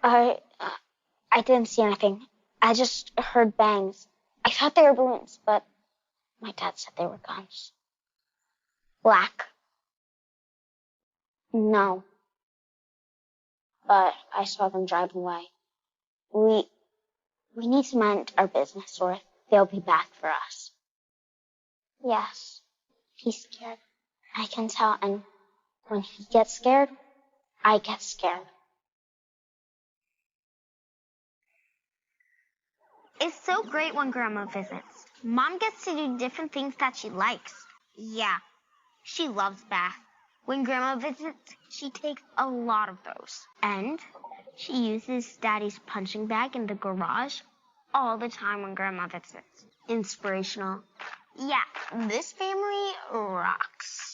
I, uh, I didn't see anything. I just heard bangs. I thought they were balloons, but my dad said they were guns. Black. No, but I saw them driving away. We need to mind our business or they'll be back for us. Yes, he's scared. I can tell, and when he gets scared, I get scared. It's so great when Grandma visits. Mom gets to do different things that she likes. Yeah, she loves bath. When Grandma visits, she takes a lot of those. And she uses Daddy's punching bag in the garage all the time when Grandma visits. Inspirational. Yeah, this family rocks.